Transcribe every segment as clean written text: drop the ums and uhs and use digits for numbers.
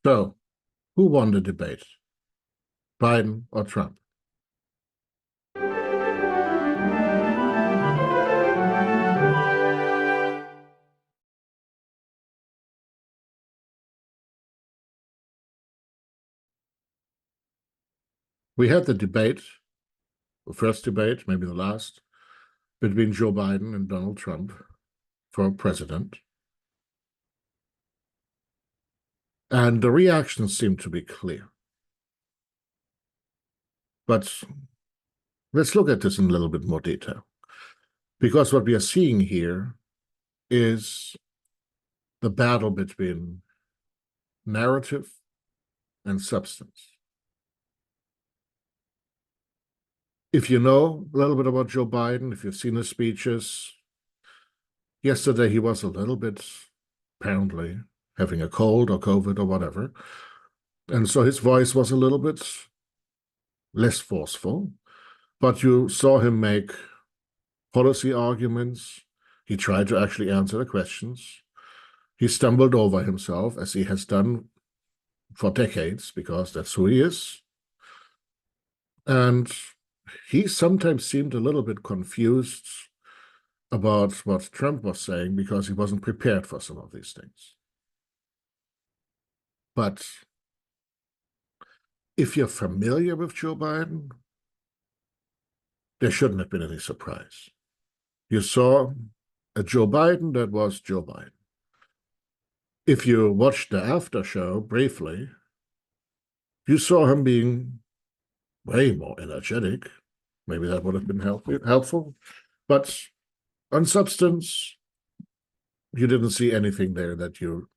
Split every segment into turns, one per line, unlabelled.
So, who won the debate? Biden or Trump? We had the debate, the first debate, maybe the last, between Joe Biden and Donald Trump for president. And the reactions seem to be clear. But let's look at this in a little bit more detail. Because what we are seeing here is the battle between narrative and substance. If you know a little bit about Joe Biden, if you've seen his speeches, yesterday he was a little bit, apparently, having a cold or COVID or whatever. And so his voice was a little bit less forceful, but you saw him make policy arguments. He tried to actually answer the questions. He stumbled over himself, as he has done for decades, because that's who he is. And he sometimes seemed a little bit confused about what Trump was saying because he wasn't prepared for some of these things. But if you're familiar with Joe Biden, there shouldn't have been any surprise. You saw a Joe Biden that was Joe Biden. If you watched the after show briefly, you saw him being way more energetic. Maybe that would have been helpful. But on substance, you didn't see anything there that you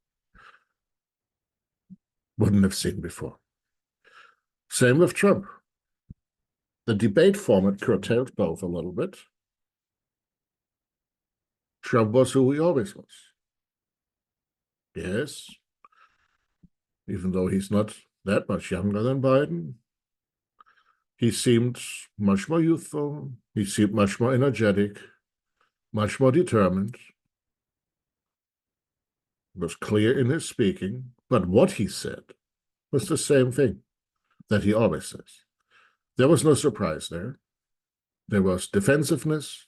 wouldn't have seen before. Same with Trump. The debate format curtailed both a little bit. Trump was who he always was. Yes, even though he's not that much younger than Biden, he seemed much more youthful. He seemed much more energetic, much more determined. Was clear in his speaking, but what he said was the same thing that he always says. There was no surprise there. There was defensiveness,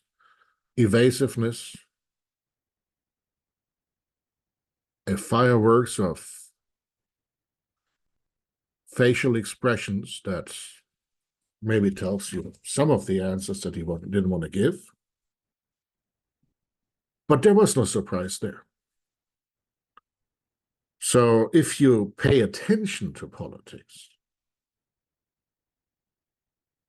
evasiveness, a fireworks of facial expressions that maybe tells you some of the answers that he didn't want to give. But there was no surprise there. So if you pay attention to politics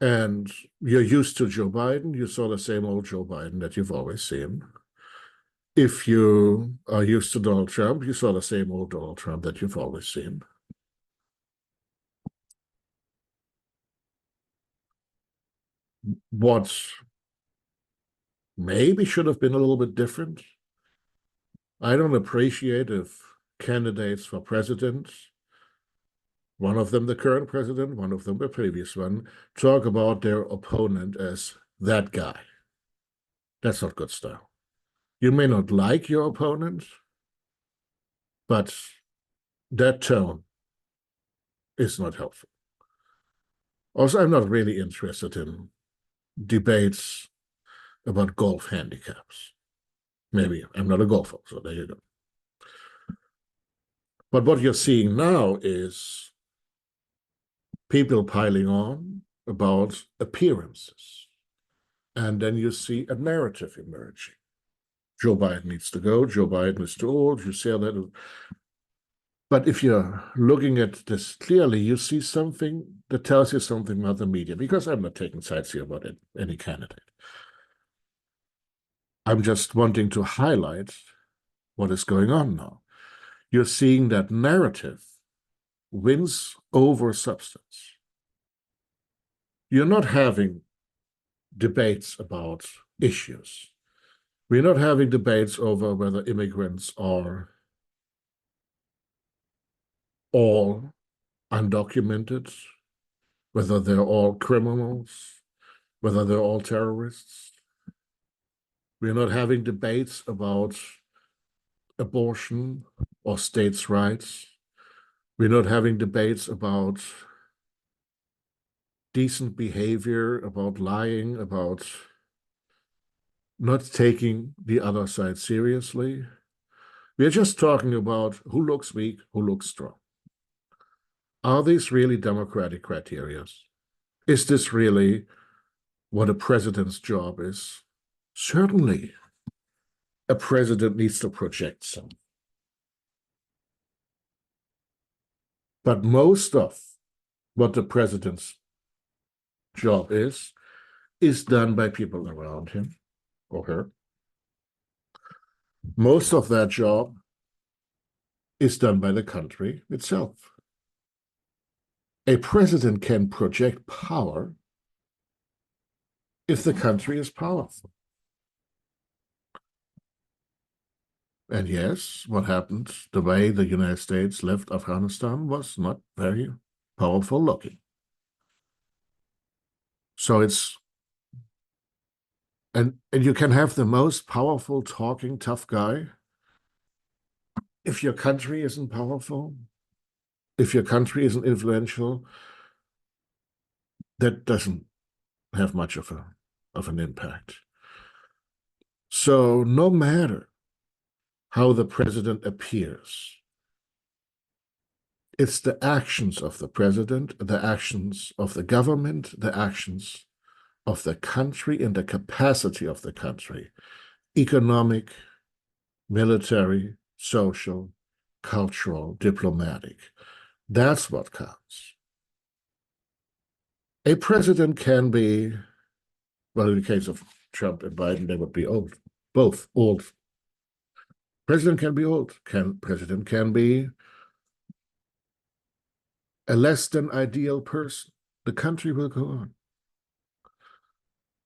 and you're used to Joe Biden, you saw the same old Joe Biden that you've always seen. If you are used to Donald Trump, you saw the same old Donald Trump that you've always seen. What maybe should have been a little bit different. I don't appreciate if candidates for president, one of them the current president, one of them the previous one, talk about their opponent as that guy. That's not good style. You may not like your opponent, but that tone is not helpful. Also, I'm not really interested in debates about golf handicaps. Maybe I'm not a golfer, so there you go. But what you're seeing now is people piling on about appearances. And then you see a narrative emerging. Joe Biden needs to go. Joe Biden is too old. You see that. But if you're looking at this clearly, you see something that tells you something about the media, because I'm not taking sides here about any candidate. I'm just wanting to highlight what is going on now. You're seeing that narrative wins over substance. You're not having debates about issues. We're not having debates over whether immigrants are all undocumented, whether they're all criminals, whether they're all terrorists. We're not having debates about abortion or states' rights. We're not having debates about decent behavior, about lying, about not taking the other side seriously. We're just talking about who looks weak, who looks strong. Are these really democratic criteria? Is this really what a president's job is? Certainly, a president needs to project something. But most of what the president's job is done by people around him or her. Most of that job is done by the country itself. A president can project power if the country is powerful. And yes, what happened, the way the United States left Afghanistan was not very powerful looking. So it's, and you can have the most powerful talking tough guy. If your country isn't powerful, if your country isn't influential, that doesn't have much of an impact. So no matter how the president appears, it's the actions of the president, the actions of the government, the actions of the country and the capacity of the country, economic, military, social, cultural, diplomatic. That's what counts. A president can be, well, in the case of Trump and Biden, they would be old, both old. President can be old. President can be a less than ideal person. The country will go on.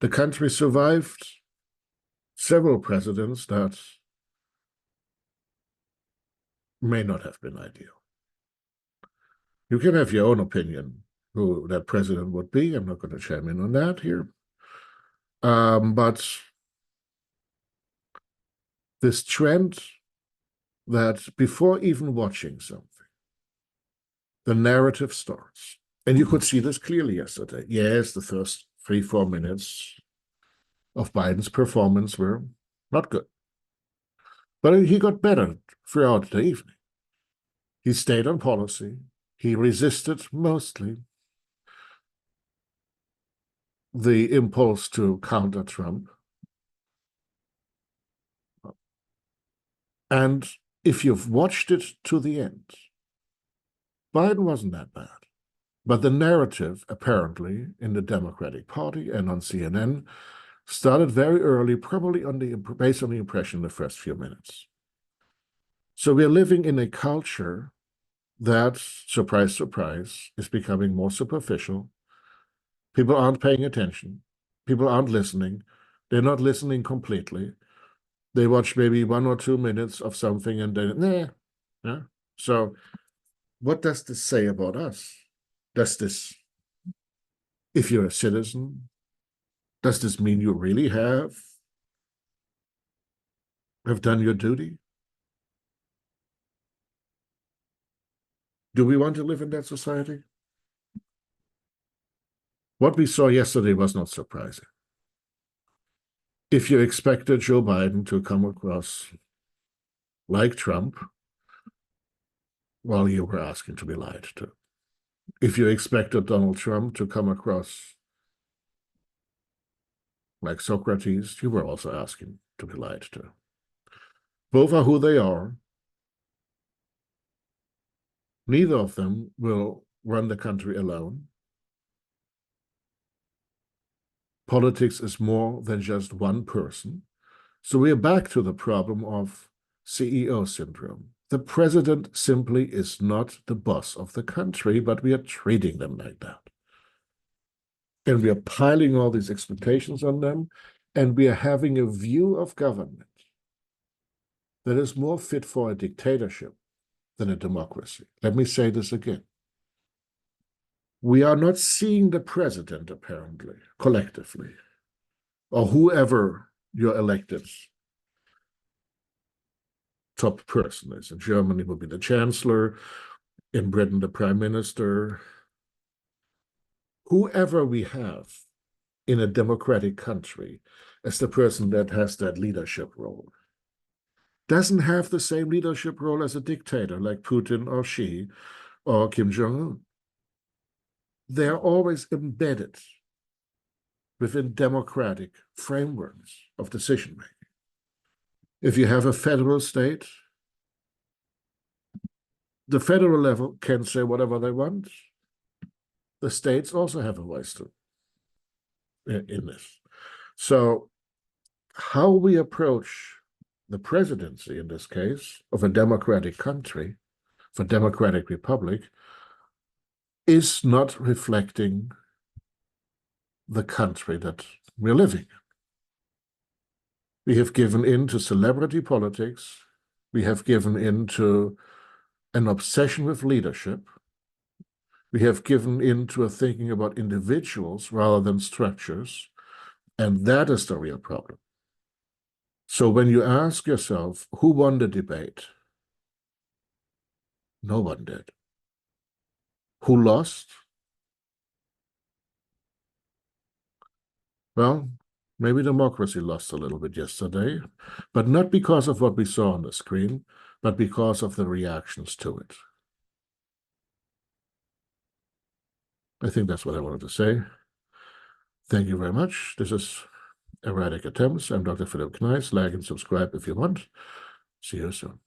The country survived several presidents that may not have been ideal. You can have your own opinion who that president would be. I'm not going to chime in on that here. But this trend that before even watching something, the narrative starts. And you could see this clearly yesterday. Yes, the first 3-4 minutes of Biden's performance were not good. But he got better throughout the evening. He stayed on policy. He resisted mostly the impulse to counter Trump. And if you've watched it to the end, Biden wasn't that bad. But the narrative, apparently, in the Democratic Party and on CNN, started very early, probably based on the impression in the first few minutes. So we're living in a culture that, surprise, surprise, is becoming more superficial. People aren't paying attention. People aren't listening. They're not listening completely. They watch maybe 1 or 2 minutes of something and then, nah. Yeah? So what does this say about us? Does this, if you're a citizen, does this mean you really have done your duty? Do we want to live in that society? What we saw yesterday was not surprising. If you expected Joe Biden to come across like Trump, well, you were asking to be lied to. If you expected Donald Trump to come across like Socrates, you were also asking to be lied to. Both are who they are. Neither of them will run the country alone. Politics is more than just one person. So we are back to the problem of CEO syndrome. The president simply is not the boss of the country, but we are treating them like that. And we are piling all these expectations on them, and we are having a view of government that is more fit for a dictatorship than a democracy. Let me say this again. We are not seeing the president, apparently, collectively, or whoever your elected top person is. In Germany, it will be the chancellor. in Britain, the Prime Minister, whoever we have in a democratic country as the person that has that leadership role doesn't have the same leadership role as a dictator like Putin or Xi or Kim Jong-un. They're always embedded within democratic frameworks of decision-making. If you have a federal state, the federal level can say whatever they want. The states also have a voice in this. So how we approach the presidency, in this case, of a democratic country, of a democratic republic, is not reflecting the country that we're living in. We have given in to celebrity politics. We have given in to an obsession with leadership. We have given in to a thinking about individuals rather than structures. And that is the real problem. So when you ask yourself, who won the debate? No one did. Who lost? Well, maybe democracy lost a little bit yesterday, but not because of what we saw on the screen, but because of the reactions to it. I think that's what I wanted to say. Thank you very much. This is Erratic Attempts. I'm Dr. Philip Kneis. Like and subscribe if you want. See you soon.